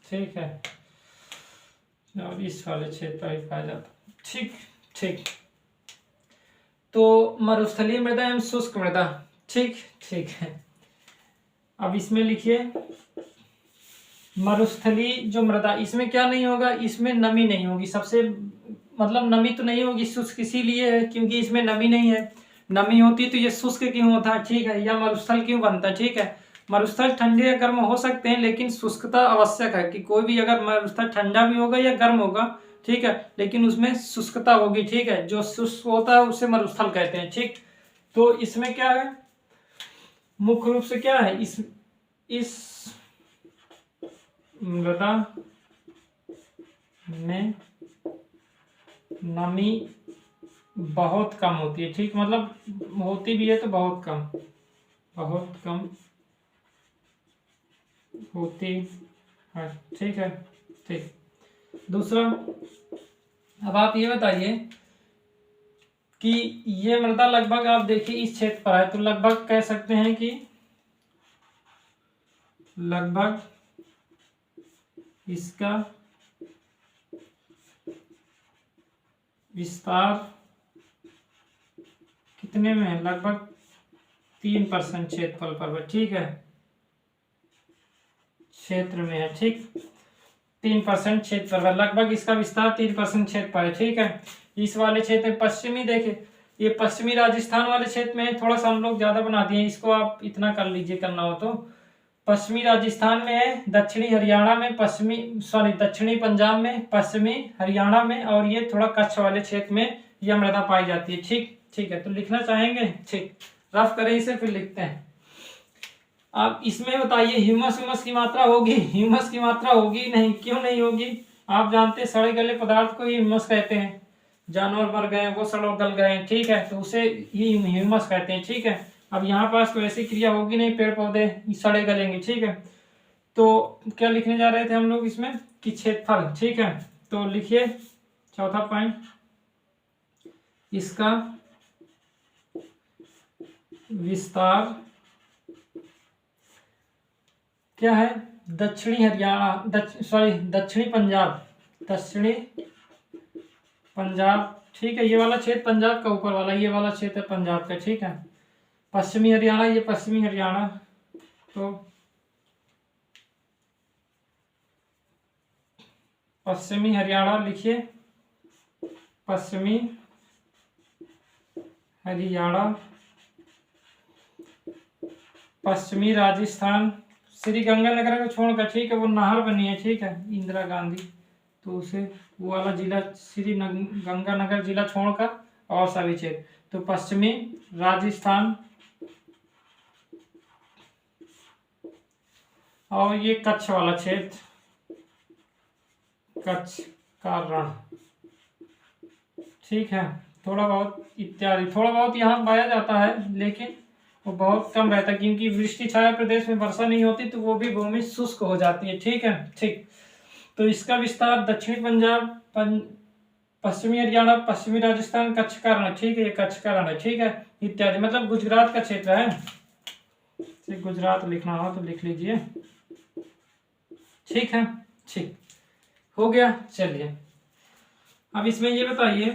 ठीक है, और इस वाले क्षेत्र पर भी पाया जाता है, ठीक, ठीक। तो मरुस्थलीय मृदा एवं शुष्क मृदा, ठीक, ठीक है। अब इसमें लिखिए मरुस्थलीय जो मृदा, इसमें क्या नहीं होगा, इसमें नमी नहीं होगी, सबसे मतलब नमी तो नहीं होगी, शुष्क इसीलिए है क्योंकि इसमें नमी नहीं है। नमी होती तो ये शुष्क क्यों होता है, ठीक है, या मरुस्थल क्यों बनता है, ठीक है। मरुस्थल ठंडे या गर्म हो सकते हैं, लेकिन शुष्कता आवश्यक है कि कोई भी अगर मरुस्थल ठंडा भी होगा या गर्म होगा, ठीक है, लेकिन उसमें शुष्कता होगी, ठीक है, जो शुष्क होता है उसे मरुस्थल कहते हैं, ठीक। तो इसमें क्या है, मुख्य रूप से क्या है, इस मृदा में नमी बहुत कम होती है, ठीक, मतलब होती भी है तो बहुत कम, बहुत कम होती है, ठीक है, ठीक। दूसरा, अब आप ये बताइए कि ये मृदा लगभग आप देखिए इस क्षेत्र पर है, तो लगभग कह सकते हैं कि लगभग इसका विस्तार कितने में है, लगभग 3% क्षेत्रफल पर, ठीक है, क्षेत्र में है, ठीक, 3% क्षेत्र पर, लगभग इसका विस्तार 3% क्षेत्र पर है, ठीक है। इस वाले क्षेत्र में पश्चिमी, देखे ये पश्चिमी राजस्थान वाले क्षेत्र में थोड़ा सा हम लोग ज्यादा बना दिए, इसको आप इतना कर लीजिए करना हो तो। पश्चिमी राजस्थान में है, दक्षिणी हरियाणा में, दक्षिणी पंजाब में, पश्चिमी हरियाणा में, और ये थोड़ा कच्छ वाले क्षेत्र में यह मृदा पाई जाती है, ठीक, ठीक है। तो लिखना चाहेंगे, ठीक, रफ करें इसे फिर लिखते हैं। आप इसमें बताइए ह्यूमस की मात्रा होगी? ह्यूमस की मात्रा होगी नहीं, क्यों नहीं होगी? आप जानते हैं सड़े गले पदार्थ को ही ह्यूमस कहते हैं। जानवर मर गए, वो सड़ गल गए, ठीक है, तो उसे ही ह्यूमस कहते हैं, ठीक है। अब यहाँ पास तो ऐसी क्रिया होगी नहीं, पेड़ पौधे सड़े गलेंगे, ठीक है। तो क्या लिखने जा रहे थे हम लोग इसमें कि क्षेत्रफल, ठीक है। तो लिखिए चौथा पॉइंट, इसका विस्तार क्या है? दक्षिणी हरियाणा, दक्षिणी पंजाब, ठीक है। ये वाला क्षेत्र पंजाब का ऊपर वाला, ये वाला क्षेत्र पंजाब का, ठीक है। पश्चिमी हरियाणा, ये पश्चिमी हरियाणा, तो पश्चिमी हरियाणा लिखिए, पश्चिमी हरियाणा, पश्चिमी राजस्थान, श्री गंगानगर को छोड़कर, ठीक है, वो नहर बनी है, ठीक है, इंदिरा गांधी, तो उसे वो वाला जिला श्री गंगानगर जिला छोड़कर और सभी क्षेत्र, तो पश्चिमी राजस्थान, और ये कच्छ वाला क्षेत्र, कच्छ का रण, ठीक है। थोड़ा बहुत इत्यादि, थोड़ा बहुत यहाँ पाया जाता है, लेकिन वो बहुत कम रहता है, क्योंकि वृष्टि छाया प्रदेश में वर्षा नहीं होती, तो वो भी भूमि शुष्क हो जाती है, ठीक है, ठीक। तो इसका विस्तार दक्षिणी पंजाब, पश्चिमी हरियाणा, पश्चिमी राजस्थान, कच्छ का रण, ठीक है, ये कच्छ का रण है, ठीक है, इत्यादि, मतलब गुजरात का क्षेत्र है। गुजरात लिखना हो तो लिख लीजिए, ठीक है, ठीक हो गया। चलिए अब इसमें ये बताइए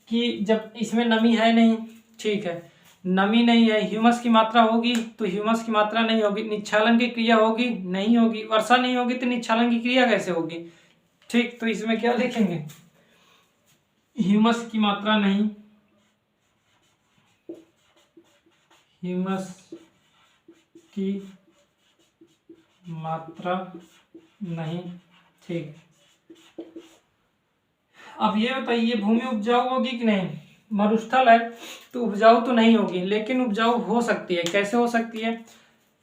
कि जब इसमें नमी है नहीं, ठीक है, नमी नहीं है, ह्यूमस की मात्रा होगी तो ह्यूमस की मात्रा नहीं होगी, निच्छालन की क्रिया होगी नहीं होगी, वर्षा नहीं होगी तो निच्छालन की क्रिया कैसे होगी, ठीक। तो इसमें क्या लिखेंगे? ह्यूमस की मात्रा नहीं, ह्यूमस की मात्रा नहीं, ठीक। अब ये बताइए भूमि उपजाऊ होगी कि नहीं? मरुस्थल है तो उपजाऊ तो नहीं होगी, लेकिन उपजाऊ हो सकती है। कैसे हो सकती है?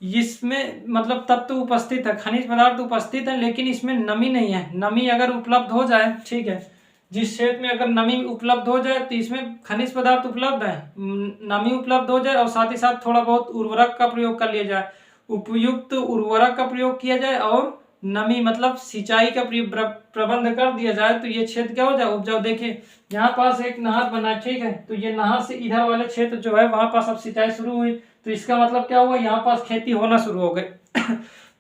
इसमें मतलब तत्व तो उपस्थित है, खनिज पदार्थ उपस्थित है, लेकिन इसमें नमी नहीं है। नमी अगर उपलब्ध हो जाए, ठीक है, जिस क्षेत्र में अगर नमी उपलब्ध हो जाए तो इसमें खनिज पदार्थ उपलब्ध है, नमी उपलब्ध हो जाए और साथ ही साथ थोड़ा बहुत उर्वरक का प्रयोग कर लिया जाए, उपयुक्त उर्वरक का प्रयोग किया जाए और नमी मतलब सिंचाई का प्रबंध कर दिया जाए, तो ये क्षेत्र क्या हो जाए? उपजाऊ। देखिए यहाँ पास एक नहर बना, ठीक है, तो ये नहर से इधर वाले क्षेत्र जो है वहां पास अब सिंचाई शुरू हुई, तो इसका मतलब क्या हुआ? यहाँ पास खेती होना शुरू हो गई।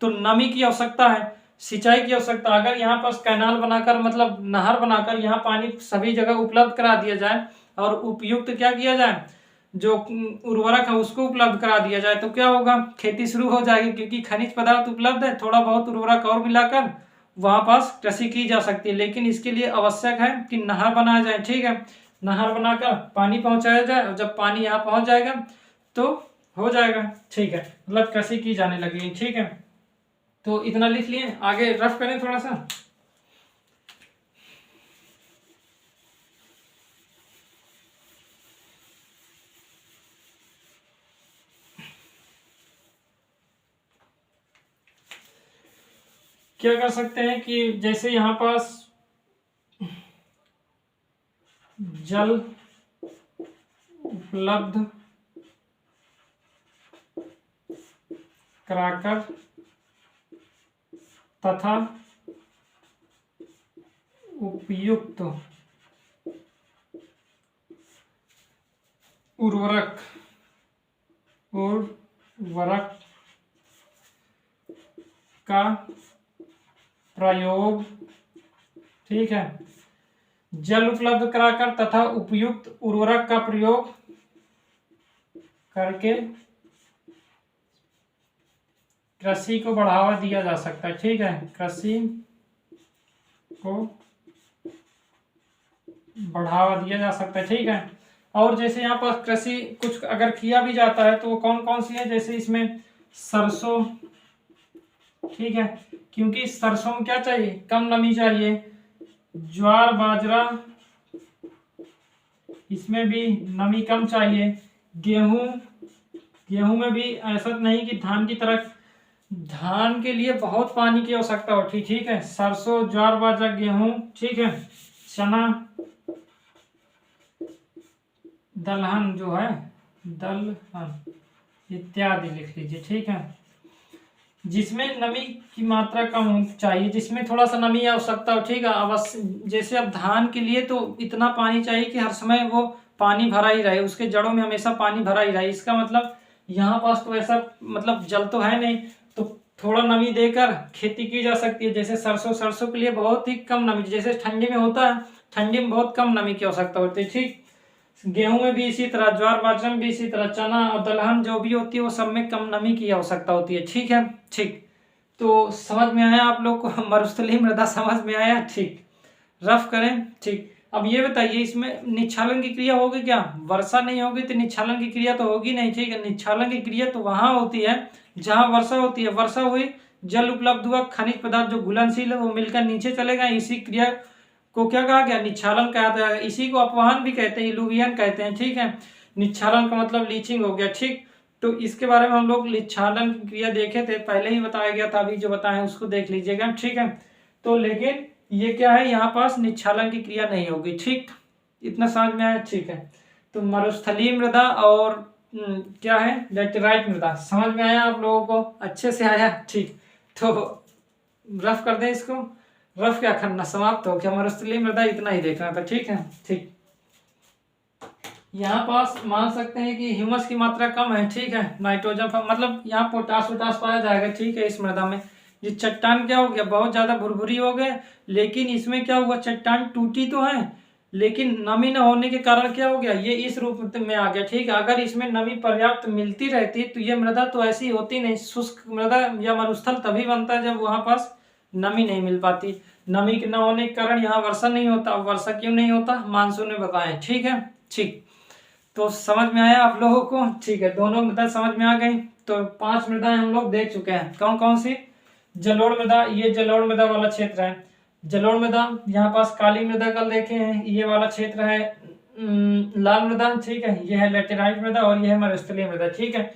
तो नमी की आवश्यकता है, सिंचाई की आवश्यकता। अगर यहाँ पास कैनाल बनाकर मतलब नहर बनाकर यहाँ पानी सभी जगह उपलब्ध करा दिया जाए और उपयुक्त क्या किया जाए, जो उर्वरक है उसको उपलब्ध करा दिया जाए, तो क्या होगा? खेती शुरू हो जाएगी, क्योंकि खनिज पदार्थ उपलब्ध है, थोड़ा बहुत उर्वरक और मिलाकर वहां पास कृषि की जा सकती है। लेकिन इसके लिए आवश्यक है कि नहर बनाया जाए, ठीक है, नहर बनाकर पानी पहुंचाया जाए, और जब पानी यहाँ पहुंच जाएगा तो हो जाएगा, ठीक है, मतलब कृषि की जाने लगेगी, ठीक है। तो इतना लिख लिए, आगे रफ करें थोड़ा सा। क्या कर सकते हैं कि जैसे यहाँ पास जल उपलब्ध कराकर तथा उपयुक्त उर्वरक का प्रयोग, ठीक है, जल उपलब्ध कराकर तथा उपयुक्त उर्वरक का प्रयोग करके कृषि को बढ़ावा दिया जा सकता है, ठीक है, कृषि को बढ़ावा दिया जा सकता है, ठीक है। और जैसे यहाँ पर कृषि कुछ अगर किया भी जाता है तो वो कौन कौन सी है? जैसे इसमें सरसों, ठीक है, क्योंकि सरसों में क्या चाहिए? कम नमी चाहिए। ज्वार बाजरा, इसमें भी नमी कम चाहिए। गेहूं में भी ऐसा नहीं कि धान की तरह धान के लिए बहुत पानी की आवश्यकता होती है, ठीक है। सरसों, ज्वार, बाजरा, गेहूं, ठीक है, चना, दलहन जो है, दलहन इत्यादि लिख लीजिए, ठीक है। जिसमें नमी की मात्रा कम चाहिए, जिसमें थोड़ा सा नमी की आवश्यकता हो, ठीक है। अवश्य जैसे अब धान के लिए तो इतना पानी चाहिए कि हर समय वो पानी भरा ही रहे, उसके जड़ों में हमेशा पानी भरा ही रहे। इसका मतलब यहाँ पास तो ऐसा मतलब जल तो है नहीं, तो थोड़ा नमी देकर खेती की जा सकती है। जैसे सरसों के लिए बहुत ही कम नमी, जैसे ठंडी में होता है, ठंडी में बहुत कम नमी की आवश्यकता होती है, ठीक। गेहूं में भी इसी तरह, ज्वार बाजरा में भी इसी तरह, चना और दलहन जो भी होती है वो सब में कम नमी की आवश्यकता होती है, ठीक है। ठीक, तो समझ में आया आप लोग को? मरुस्थलीय मृदा समझ में आया, ठीक। रफ करें, ठीक। अब ये बताइए इसमें निच्छालन की क्रिया होगी क्या? वर्षा नहीं होगी तो निच्छालन की क्रिया तो होगी नहीं, ठीक है। निच्छालन की क्रिया तो वहां होती है जहां वर्षा होती है। वर्षा हुई, जल उपलब्ध हुआ, खनिज पदार्थ जो घुलनशील है वो मिलकर नीचे चलेगा, इसी क्रिया को क्या कहा गया? निच्छालन कहा गया। इसी को अपवहन भी कहते हैं, इलुवियन कहते हैं, ठीक है। निच्छालन का मतलब लीचिंग हो गया, ठीक। तो इसके बारे में हम लोग निच्छालन की क्रिया देखे थे, पहले ही बताया गया था, अभी जो बताएं उसको देख लीजिएगा, ठीक है। तो लेकिन ये क्या है, यहाँ पास निच्छालन की क्रिया नहीं होगी, ठीक। इतना समझ में आया, ठीक है। तो मरुस्थलीय मृदा और क्या है, लेटेराइट मृदा, समझ में आया आप लोगों को? अच्छे से आया, ठीक। तो रफ कर दें इसको, रफ क्या करना, समाप्त हो गया। मरुस्थलीय मृदा इतना ही देखना था, ठीक है, ठीक। यहाँ पास मान सकते हैं कि ह्यूमस की मात्रा कम है, ठीक है। नाइट्रोजन मतलब यहाँ पोटास वोटास पाया जाएगा, ठीक है। इस मृदा में ये चट्टान क्या हो गया, बहुत ज्यादा भुरभुरी हो गए, लेकिन इसमें क्या हुआ, चट्टान टूटी तो है लेकिन नमी न होने के कारण क्या हो गया, ये इस रूप में आ गया, ठीक है। अगर इसमें नमी पर्याप्त मिलती रहती तो ये मृदा तो ऐसी होती नहीं। शुष्क मृदा या मरुस्थल तभी बनता है जब वहां पास नमी नहीं मिल पाती। नमी के न होने के कारण यहाँ वर्षा नहीं होता। वर्षा क्यों नहीं होता, मानसून में बताएं, ठीक है, ठीक। तो समझ में आया आप लोगों को, ठीक है। दोनों मृदा समझ में आ गई। तो 5 मृदाएं हम लोग देख चुके हैं, कौन कौन सी? जलोढ़ मृदा, ये जलोढ़ मृदा वाला क्षेत्र है। जलोढ़ मृदा, यहाँ पास काली मृदा कल देखे हैं, ये वाला क्षेत्र है लाल मृदा, ठीक है। ये है लेटेराइट मृदा और ये है मरुस्थलीय मृदा, ठीक है।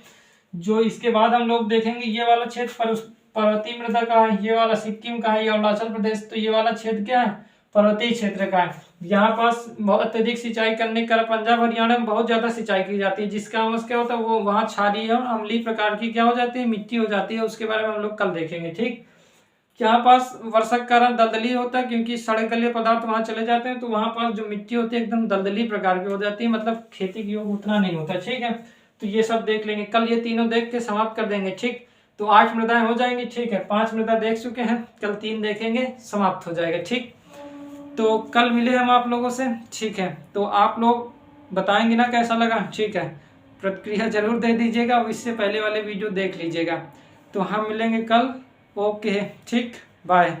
जो इसके बाद हम लोग देखेंगे ये वाला क्षेत्र पर्वतीय मृदा का है, ये वाला सिक्किम का है, ये अरुणाचल प्रदेश। तो ये वाला क्षेत्र क्या है, पर्वतीय क्षेत्र का है। यहाँ पास बहुत अत्यधिक सिंचाई करने के कारण पंजाब हरियाणा में बहुत ज्यादा सिंचाई की जाती है, जिसका अमस क्या होता है, वो वहाँ क्षारीय और अम्लीय प्रकार की क्या हो जाती है, मिट्टी हो जाती है। उसके बारे में हम लोग कल देखेंगे, ठीक। यहाँ पास वर्षा के कारण दलदली होता है, क्योंकि सड़े गले पदार्थ वहां चले जाते हैं, तो वहां पास जो मिट्टी होती है एकदम दलदली प्रकार की हो जाती है, मतलब खेती की योग उतना नहीं होता, ठीक है। तो ये सब देख लेंगे कल, ये तीनों देख के समाप्त कर देंगे, ठीक। तो 8 मृदाएं हो जाएंगी, ठीक है। 5 मृदा देख चुके हैं, कल 3 देखेंगे, समाप्त हो जाएगा, ठीक। तो कल मिले हम आप लोगों से, ठीक है। तो आप लोग बताएंगे ना कैसा लगा, ठीक है। प्रतिक्रिया जरूर दे दीजिएगा और इससे पहले वाले वीडियो देख लीजिएगा। तो हम मिलेंगे कल, ओके, ठीक, बाय।